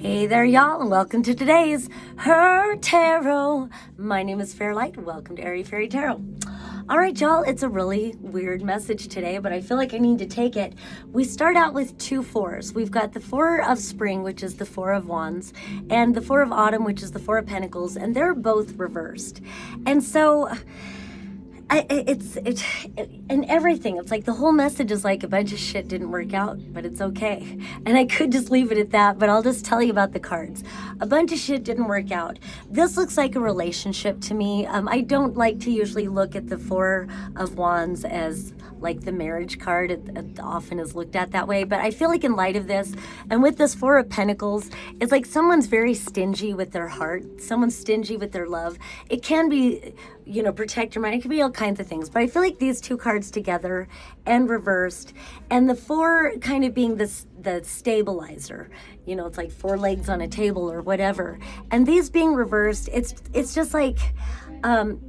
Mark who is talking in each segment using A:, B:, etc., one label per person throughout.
A: Hey there, y'all, and welcome to today's Her Tarot. My name is Fairlight. Welcome to Airy Fairy Tarot. All right, y'all, it's a really weird message today, but I feel like I need to take it. We start out with two fours. We've got the Four of Spring, which is the Four of Wands, and the Four of Autumn, which is the Four of Pentacles, and they're both reversed. And so and everything, it's like the whole message is like a bunch of shit didn't work out, but it's okay. And I could just leave it at that, but I'll just tell you about the cards. A bunch of shit didn't work out. This looks like a relationship to me. I don't like to usually look at the Four of Wands as like the marriage card. It often is looked at that way, but I feel like in light of this, and with this Four of Pentacles, it's like someone's very stingy with their heart. Someone's stingy with their love. It can be, protect your mind. It can be all kinds of things, but I feel like these two cards together and reversed, and the four kind of being the stabilizer, it's like four legs on a table or whatever, and these being reversed, it's just like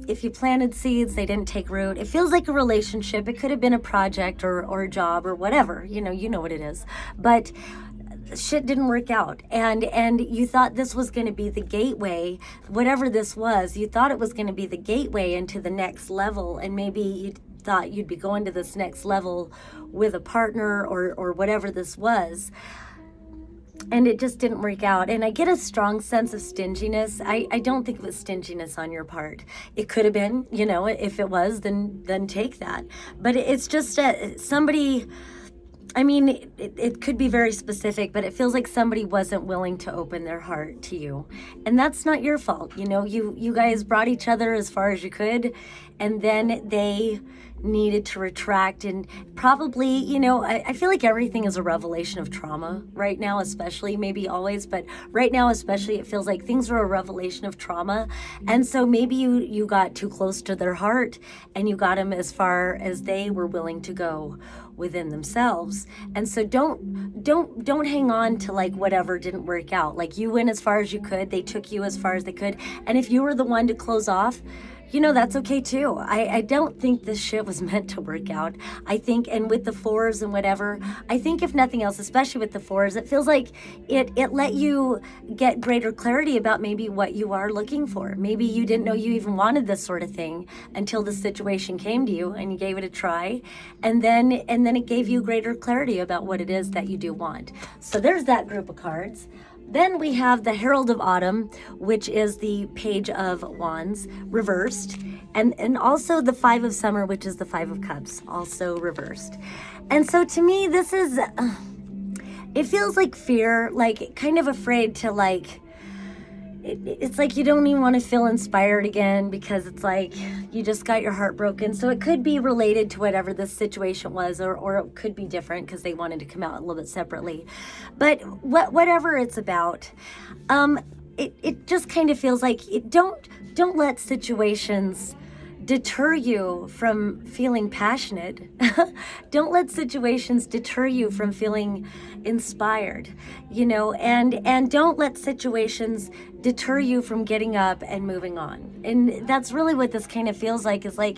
A: if you planted seeds, they didn't take root. It feels like a relationship. It could have been a project or a job or whatever, you know what it is, but shit didn't work out, and you thought this was going to be the gateway, whatever this was. You thought it was going to be the gateway into the next level, and maybe you thought you'd be going to this next level with a partner or whatever this was, and it just didn't work out. And I get a strong sense of stinginess. I don't think it was stinginess on your part. It could have been, if it was, then take that, but it's just somebody, it could be very specific, but it feels like somebody wasn't willing to open their heart to you. And that's not your fault. You guys brought each other as far as you could, and then they needed to retract. And probably, I feel like everything is a revelation of trauma right now, especially, maybe always, but right now especially, it feels like things are a revelation of trauma. And so maybe you got too close to their heart, and you got them as far as they were willing to go within themselves. And so don't hang on to like whatever didn't work out. Like, you went as far as you could, they took you as far as they could, and if you were the one to close off, that's okay too. I don't think this shit was meant to work out. I think, and with the fours and whatever, I think if nothing else, especially with the fours, it feels like it let you get greater clarity about maybe what you are looking for. Maybe you didn't know you even wanted this sort of thing until the situation came to you and you gave it a try, and then it gave you greater clarity about what it is that you do want. So there's that group of cards. Then we have the Herald of Autumn, which is the Page of Wands reversed, and also the Five of Summer, which is the Five of Cups, also reversed. And so to me, this is, it feels like fear, like kind of afraid to it's like you don't even want to feel inspired again, because it's like you just got your heart broken. So it could be related to whatever this situation was, or it could be different because they wanted to come out a little bit separately. But whatever it's about, it just kind of feels like don't let situations deter you from feeling passionate. Don't let situations deter you from feeling inspired, and don't let situations deter you from getting up and moving on. And that's really what this kind of feels like, is like,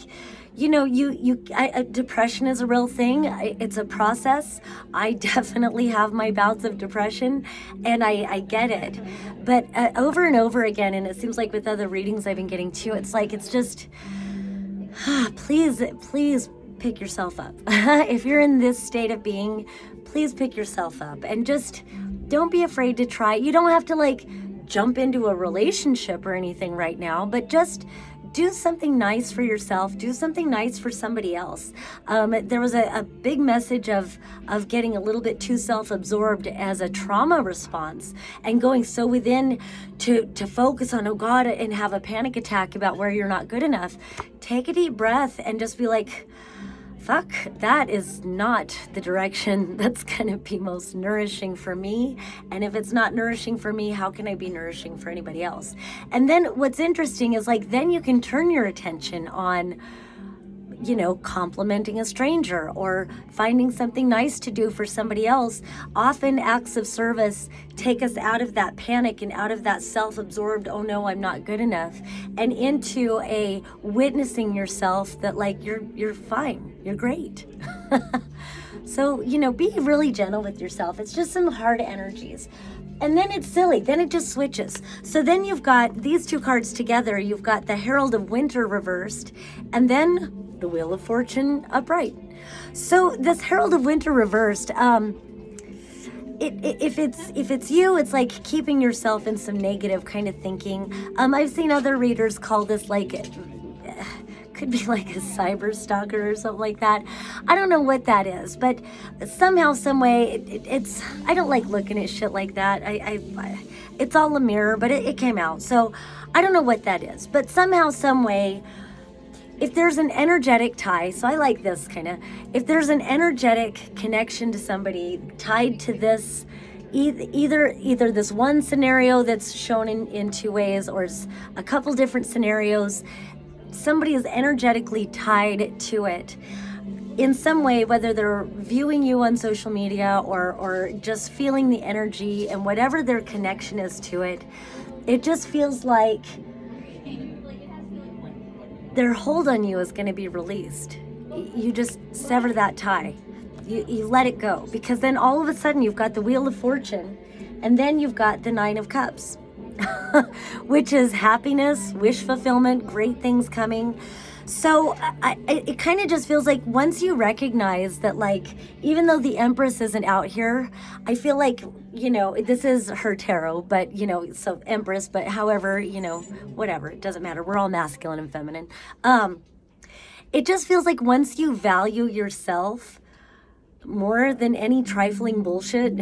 A: depression is a real thing. It's a process. I definitely have my bouts of depression, and I get it. But over and over again, and it seems like with other readings I've been getting too, it's like, it's just, please pick yourself up. If you're in this state of being, please pick yourself up and just don't be afraid to try. You don't have to jump into a relationship or anything right now, but just do something nice for yourself. Do something nice for somebody else. There was a big message of getting a little bit too self-absorbed as a trauma response, and going so within to focus on, oh God, and have a panic attack about where you're not good enough. Take a deep breath and just be like, fuck, that is not the direction that's going to be most nourishing for me. And if it's not nourishing for me, how can I be nourishing for anybody else? And then what's interesting is then you can turn your attention on, complimenting a stranger or finding something nice to do for somebody else. Often acts of service take us out of that panic and out of that self-absorbed, oh no, I'm not good enough, and into a witnessing yourself that you're fine, you're great. So, be really gentle with yourself. It's just some hard energies. And then it's silly. Then it just switches. So then you've got these two cards together. You've got the Herald of Winter reversed, and then the Wheel of Fortune upright. So this Herald of Winter reversed, if it's you, it's like keeping yourself in some negative kind of thinking. I've seen other readers call this could be like a cyber stalker or something like that. I don't know what that is, but somehow, some way, it's. I don't like looking at shit like that. It's all a mirror, but it came out. So I don't know what that is, but somehow, some way, if there's an energetic tie, so I like this kind of. If there's an energetic connection to somebody tied to this. Either this one scenario that's shown in two ways, or it's a couple different scenarios. Somebody is energetically tied to it in some way, whether they're viewing you on social media or just feeling the energy, and whatever their connection is to it, it just feels like their hold on you is going to be released. You just sever that tie. You let it go, because then all of a sudden you've got the Wheel of Fortune, and then you've got the Nine of Cups. Which is happiness, wish fulfillment, great things coming. So it kind of just feels like once you recognize that, like, even though the Empress isn't out here, I feel like, this is her tarot, but, so Empress, but however, whatever, it doesn't matter. We're all masculine and feminine. It just feels like once you value yourself more than any trifling bullshit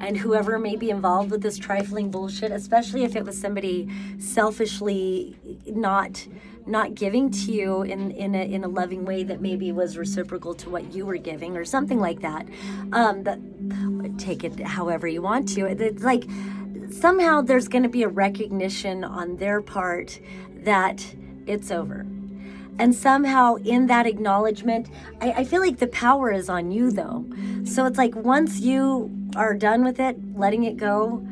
A: and whoever may be involved with this trifling bullshit, especially if it was somebody selfishly not giving to you in a loving way that maybe was reciprocal to what you were giving or something like that. That take it however you want to. It's like somehow there's going to be a recognition on their part that it's over. And somehow in that acknowledgement, I feel like the power is on you, though. So it's like once you are done with it, letting it go,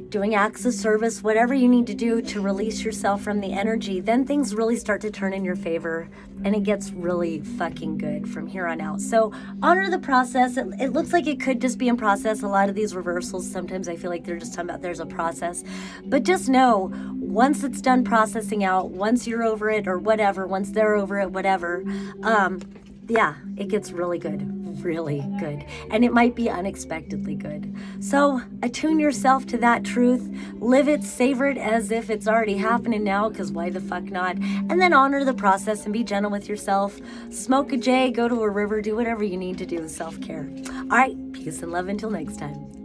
A: doing acts of service, whatever you need to do to release yourself from the energy, then things really start to turn in your favor, and it gets really fucking good from here on out. So honor the process. It looks like it could just be in process. A lot of these reversals, sometimes I feel like they're just talking about there's a process. But just know, once it's done processing out, once you're over it or whatever, once they're over it, whatever, it gets really good. Really good. And it might be unexpectedly good. So attune yourself to that truth, live it, savor it as if it's already happening now, because why the fuck not? And then honor the process and be gentle with yourself. Smoke a J, go to a river, do whatever you need to do with self-care. All right, peace and love until next time.